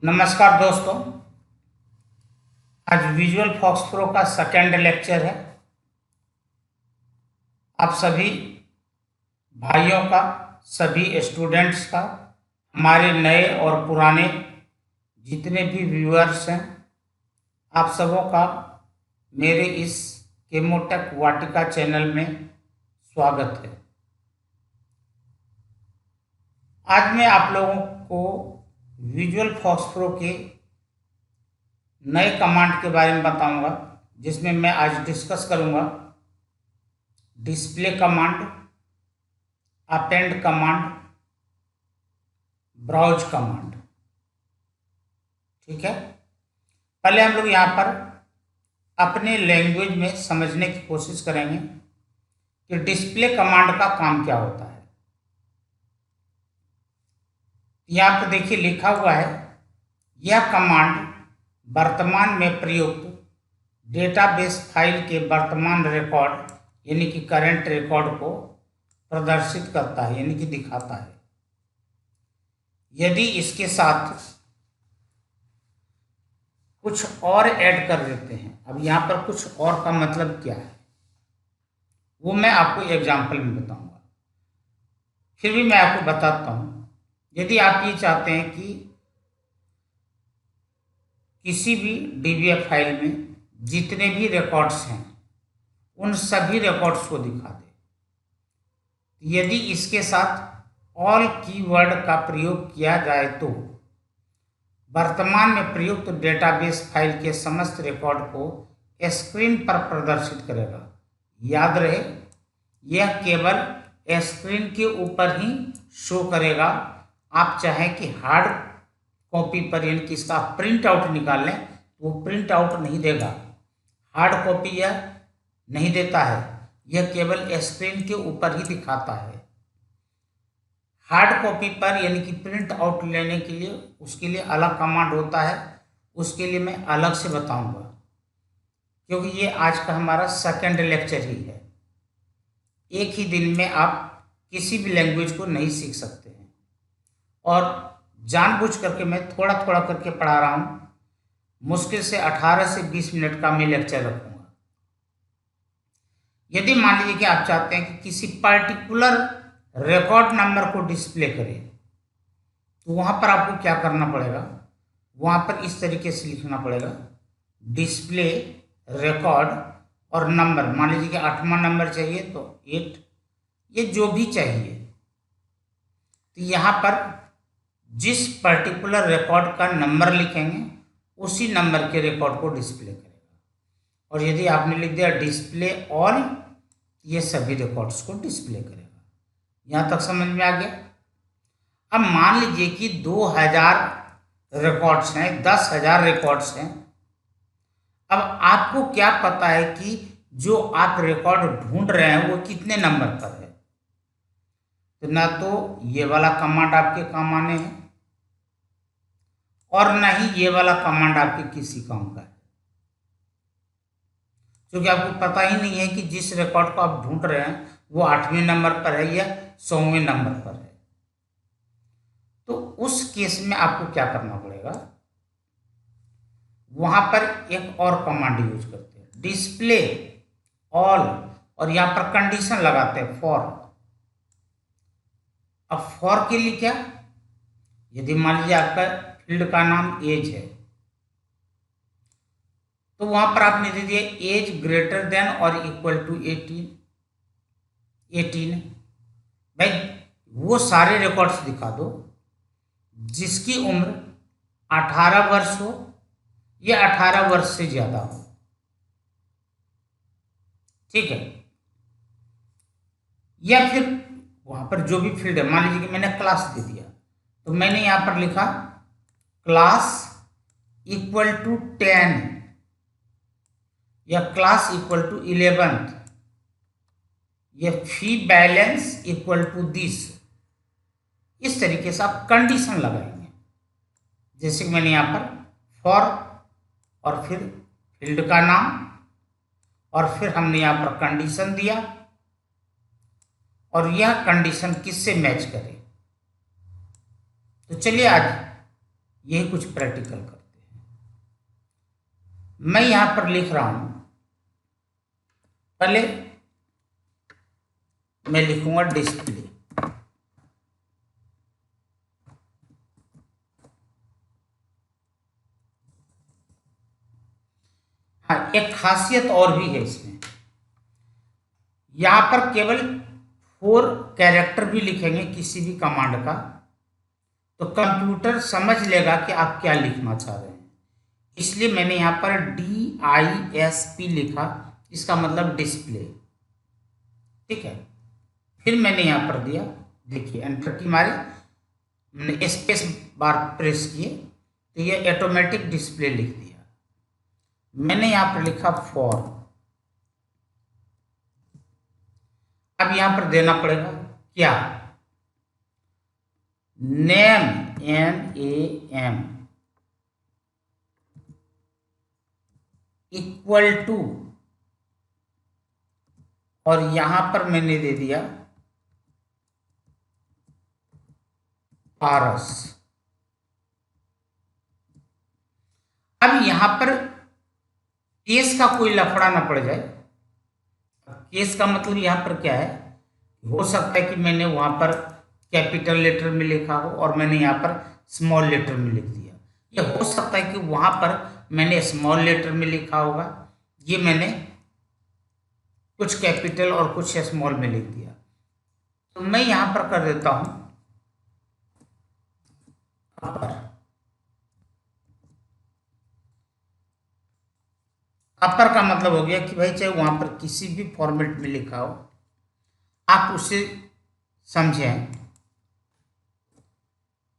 नमस्कार दोस्तों। आज विजुअल फॉक्स प्रो का सेकेंड लेक्चर है। आप सभी भाइयों का, सभी स्टूडेंट्स का, हमारे नए और पुराने जितने भी व्यूअर्स हैं, आप सबों का मेरे इस केमोटेक वाटिका चैनल में स्वागत है। आज मैं आप लोगों को विजुअल फॉक्स प्रो के नए कमांड के बारे में बताऊंगा, जिसमें मैं आज डिस्कस करूंगा display command, append command, browse command. ठीक है, पहले हम लोग यहाँ पर अपने लैंग्वेज में समझने की कोशिश करेंगे कि डिस्प्ले कमांड का काम क्या होता है। यहाँ पर देखिए लिखा हुआ है, यह कमांड वर्तमान में प्रयुक्त डेटाबेस फाइल के वर्तमान रिकॉर्ड यानी कि करंट रिकॉर्ड को प्रदर्शित करता है, यानी कि दिखाता है। यदि इसके साथ कुछ और ऐड कर देते हैं, अब यहाँ पर कुछ और का मतलब क्या है वो मैं आपको एग्जाम्पल में बताऊंगा। फिर भी मैं आपको बताता हूँ। यदि आप ये चाहते हैं कि किसी भी डीबीएफ फाइल में जितने भी रिकॉर्ड्स हैं उन सभी रिकॉर्ड्स को दिखा दे, यदि इसके साथ ऑल कीवर्ड का प्रयोग किया जाए तो वर्तमान में प्रयुक्त डेटाबेस फाइल के समस्त रिकॉर्ड को स्क्रीन पर प्रदर्शित करेगा। याद रहे, यह केवल स्क्रीन के ऊपर ही शो करेगा। आप चाहें कि हार्ड कॉपी पर यानी कि इसका प्रिंट आउट निकाल लें तो वो प्रिंट आउट नहीं देगा। हार्ड कॉपी यह नहीं देता है, यह केवल स्क्रीन के ऊपर ही दिखाता है। हार्ड कॉपी पर यानी कि प्रिंट आउट लेने के लिए उसके लिए अलग कमांड होता है, उसके लिए मैं अलग से बताऊंगा, क्योंकि ये आज का हमारा सेकंड लेक्चर ही है। एक ही दिन में आप किसी भी लैंग्वेज को नहीं सीख सकते हैं, और जानबूझ करके मैं थोड़ा थोड़ा करके पढ़ा रहा हूँ। मुश्किल से 18 से 20 मिनट का मैं लेक्चर रखूँगा। यदि मान लीजिए कि आप चाहते हैं कि किसी पर्टिकुलर रिकॉर्ड नंबर को डिस्प्ले करें, तो वहाँ पर आपको क्या करना पड़ेगा, वहाँ पर इस तरीके से लिखना पड़ेगा, डिस्प्ले रिकॉर्ड और नंबर। मान लीजिए कि 8वां नंबर चाहिए तो 8, ये जो भी चाहिए, तो यहाँ पर जिस पर्टिकुलर रिकॉर्ड का नंबर लिखेंगे उसी नंबर के रिकॉर्ड को डिस्प्ले करेगा। और यदि आपने लिख दिया डिस्प्ले ऑल, ये सभी रिकॉर्ड्स को डिस्प्ले करेगा। यहाँ तक समझ में आ गया। अब मान लीजिए कि 2000 रिकॉर्ड्स हैं, 10,000 रिकॉर्ड्स हैं। अब आपको क्या पता है कि जो आप रिकॉर्ड ढूंढ रहे हैं वो कितने नंबर पर है, तो ना तो ये वाला कमांड आपके काम आने हैं और ना ही ये वाला कमांड आपके किसी काम का है, क्योंकि आपको पता ही नहीं है कि जिस रिकॉर्ड को आप ढूंढ रहे हैं वो 8वें नंबर पर है या 100वें नंबर पर है। तो उस केस में आपको क्या करना पड़ेगा, वहां पर एक और कमांड यूज करते हैं, डिस्प्ले ऑल, और यहां पर कंडीशन लगाते हैं फॉर। अब फॉर के लिए क्या, यदि मान लीजिए आपका फील्ड का नाम एज है, तो वहां पर आपने दे दिया एज ग्रेटर देन और इक्वल टू 18। भाई वो सारे रिकॉर्ड्स दिखा दो जिसकी उम्र 18 वर्ष हो या 18 वर्ष से ज्यादा हो। ठीक है, या फिर वहां पर जो भी फील्ड है, मान लीजिए कि मैंने क्लास दे दिया, तो मैंने यहां पर लिखा क्लास इक्वल टू 10 या क्लास इक्वल टू 11 या फी बैलेंस इक्वल टू दिस। इस तरीके से आप कंडीशन लगाएंगे, जैसे कि मैंने यहाँ पर फॉर और फिर फील्ड का नाम और फिर हमने यहाँ पर कंडीशन दिया, और यह कंडीशन किससे मैच करे। तो चलिए आज यही कुछ प्रैक्टिकल करते हैं। मैं यहां पर लिख रहा हूं, पहले मैं लिखूंगा डिस्प्ले। हाँ, एक खासियत और भी है इसमें, यहां पर केवल 4 कैरेक्टर भी लिखेंगे किसी भी कमांड का तो कंप्यूटर समझ लेगा कि आप क्या लिखना चाह रहे हैं। इसलिए मैंने यहां पर DISP लिखा, इसका मतलब डिस्प्ले। ठीक है, फिर मैंने यहां पर दिया, देखिए एंटर की मारे, मैंने स्पेस बार प्रेस किए तो ये ऑटोमेटिक डिस्प्ले लिख दिया। मैंने यहां पर लिखा फॉर। अब यहां पर देना पड़ेगा क्या, नेम, NAM इक्वल टू, और यहां पर मैंने दे दिया पारस। अब यहां पर केस का कोई लफड़ा ना पड़ जाए। केस का मतलब यहां पर क्या है, हो सकता है कि मैंने वहां पर कैपिटल लेटर में लिखा हो और मैंने यहां पर स्मॉल लेटर में लिख दिया। ये हो सकता है कि वहां पर मैंने स्मॉल लेटर में लिखा होगा, ये मैंने कुछ कैपिटल और कुछ स्मॉल में लिख दिया। तो मैं यहां पर कर देता हूं अपर। अपर का मतलब हो गया कि भाई चाहे वहां पर किसी भी फॉर्मेट में लिखा हो, आप उसे समझें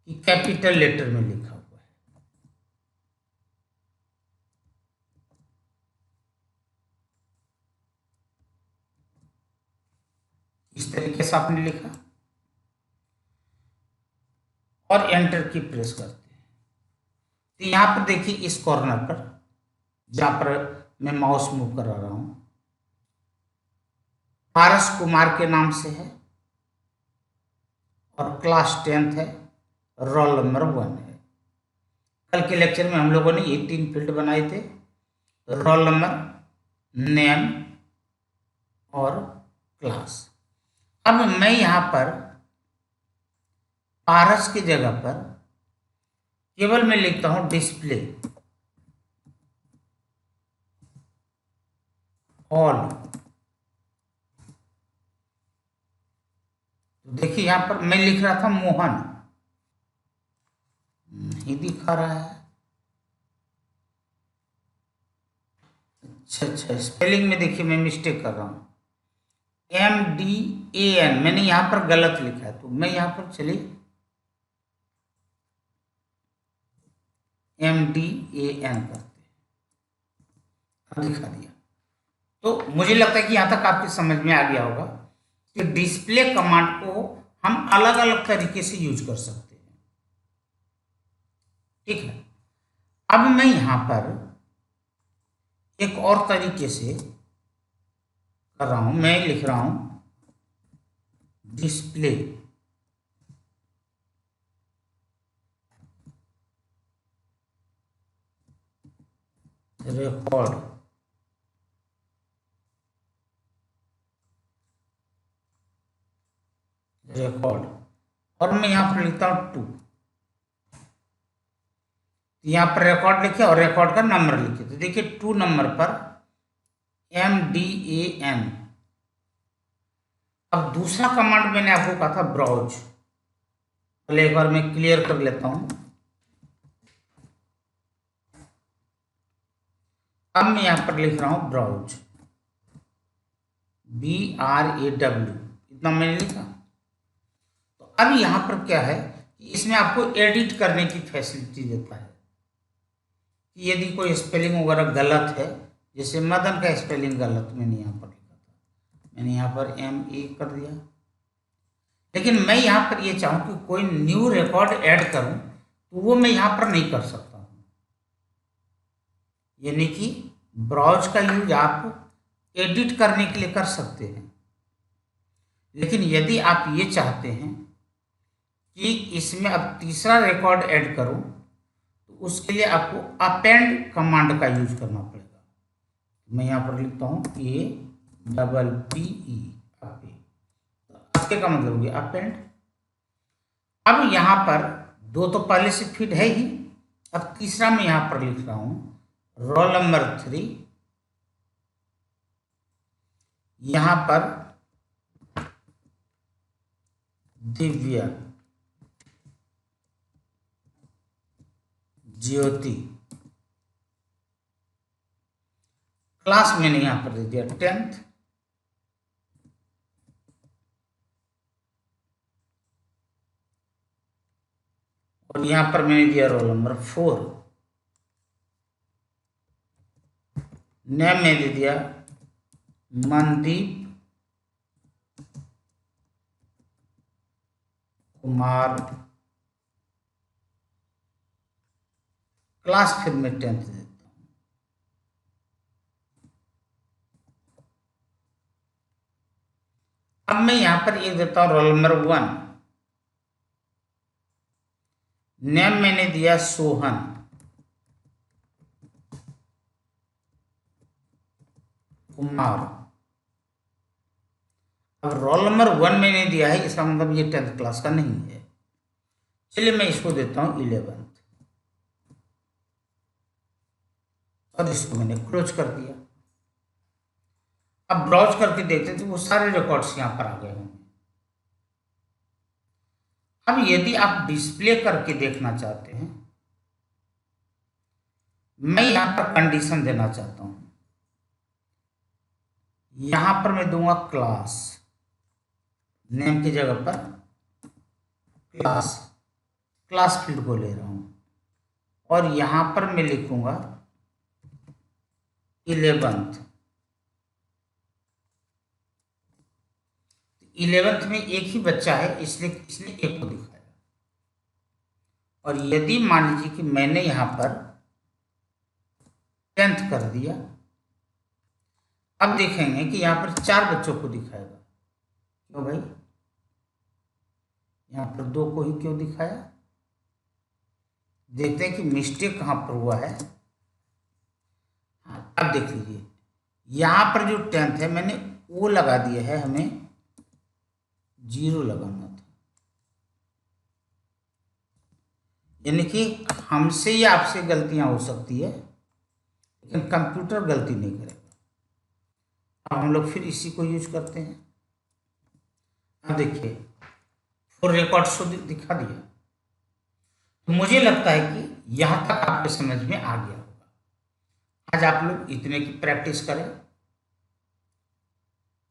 कि कैपिटल लेटर में लिखा हुआ है। इस तरीके से आपने लिखा और एंटर की प्रेस करते हैं। तो यहां पर देखिए इस कॉर्नर पर जहां पर मैं माउस मूव करा रहा हूं, पारस कुमार के नाम से है और क्लास 10th है, रोल नंबर 1 है। कल के लेक्चर में हम लोगों ने ये 3 फील्ड बनाए थे, रोल नंबर, नेम और क्लास। अब मैं यहां पर पारस की जगह पर केवल मैं लिखता हूं डिस्प्ले ऑल। तो देखिए यहां पर मैं लिख रहा था मोहन, नहीं दिखा रहा है। अच्छा, स्पेलिंग में देखिए मैं मिस्टेक कर रहा हूं, MDAN मैंने यहां पर गलत लिखा है। तो मैं यहां पर चलिए MDAN करते हैं, दिखा दिया। तो मुझे लगता है कि यहां तक आपकी समझ में आ गया होगा कि डिस्प्ले कमांड को हम अलग अलग तरीके से यूज कर सकते हैं। ठीक है, अब मैं यहां पर एक और तरीके से कर रहा हूं, मैं लिख रहा हूं डिस्प्ले रिकॉर्ड। और मैं यहां पर लिखता हूं 2। यहां पर रिकॉर्ड लिखे और रिकॉर्ड का नंबर लिखे। तो देखिए 2 नंबर पर MDAN। अब दूसरा कमांड मैंने आपको कहा था ब्राउज, पहले एक बार मैं क्लियर कर लेता हूं। अब मैं यहां पर लिख रहा हूं ब्राउज, BRAW, इतना मैंने लिखा। तो अब यहां पर क्या है कि इसमें आपको एडिट करने की फैसिलिटी देता है कि यदि कोई स्पेलिंग वगैरह गलत है, जैसे मदन का स्पेलिंग गलत मैंने यहां पर लिखा था, मैंने यहां पर MA कर दिया। लेकिन मैं यहां पर ये चाहूं कि कोई न्यू रिकॉर्ड ऐड करूं तो वो मैं यहां पर नहीं कर सकता हूं। यानी कि ब्राउज का यूज आप एडिट करने के लिए कर सकते हैं, लेकिन यदि आप ये चाहते हैं कि इसमें अब तीसरा रिकॉर्ड ऐड करूं उसके लिए आपको अपेंड कमांड का यूज करना पड़ेगा। मैं यहाँ पर लिखता हूँ APPE, आपके का मतलब हो गया अपेंड। अब यहाँ पर दो तो पहले से फिट है ही, अब तीसरा मैं यहाँ पर लिख रहा हूँ रोल नंबर 3, यहाँ पर दिव्या ज्योति, क्लास मैंने यहां पर दे दिया 10th, और यहां पर मैंने दिया रोल नंबर 4, नेम में दे दिया मनदीप कुमार, क्लास फिर मैं 10th देता हूं। अब मैं यहां पर ये देता हूं रोल नंबर 1, नेम मैंने दिया सोहन, कुमार। अब रोल नंबर 1 मैंने दिया है, इसका मतलब ये 10th क्लास का नहीं है। चलिए मैं इसको देता हूं 11th, और इसको मैंने क्लोज कर दिया। अब ब्राउज करके देखते तो वो सारे रिकॉर्ड्स यहां पर आ गए होंगे। अब यदि आप डिस्प्ले करके देखना चाहते हैं, मैं यहां पर कंडीशन देना चाहता हूं, यहां पर मैं दूंगा क्लास, नेम की जगह पर क्लास, क्लास फील्ड को ले रहा हूं, और यहां पर मैं लिखूंगा 11th। 11th में एक ही बच्चा है, इसलिए इसने एक को दिखाया। और यदि मान लीजिए कि मैंने यहां पर 10th कर दिया, अब देखेंगे कि यहां पर 4 बच्चों को दिखाएगा। क्यों भाई, यहां पर 2 को ही क्यों दिखाया? देखते हैं कि मिस्टेक कहां पर हुआ है। अब देख लीजिए, यहां पर जो 10th है मैंने वो लगा दिया है, हमें 0 लगाना था। यानी कि हमसे या आपसे गलतियां हो सकती है, लेकिन कंप्यूटर गलती नहीं करेगा। अब हम लोग फिर इसी को यूज करते हैं। अब देखिए 4 रिकॉर्ड्स को दिखा दिया, तो मुझे लगता है कि यहां तक आपके समझ में आ गया होगा। आज आप लोग इतने की प्रैक्टिस करें,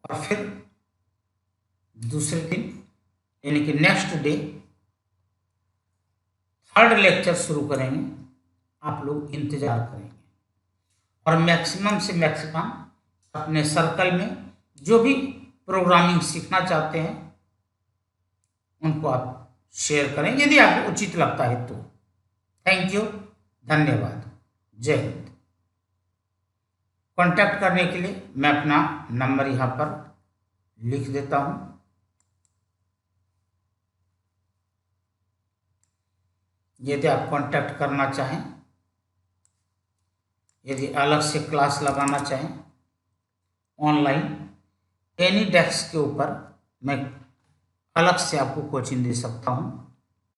और फिर दूसरे दिन यानी कि नेक्स्ट डे 3rd लेक्चर शुरू करेंगे। आप लोग इंतजार करेंगे, और मैक्सिमम से मैक्सिमम अपने सर्कल में जो भी प्रोग्रामिंग सीखना चाहते हैं उनको आप शेयर करें, यदि आपको उचित लगता है तो। थैंक यू, धन्यवाद, जय हिंद। कांटेक्ट करने के लिए मैं अपना नंबर यहाँ पर लिख देता हूँ। यदि आप कांटेक्ट करना चाहें, यदि अलग से क्लास लगाना चाहें ऑनलाइन, एनी डेस्क के ऊपर मैं अलग से आपको कोचिंग दे सकता हूँ।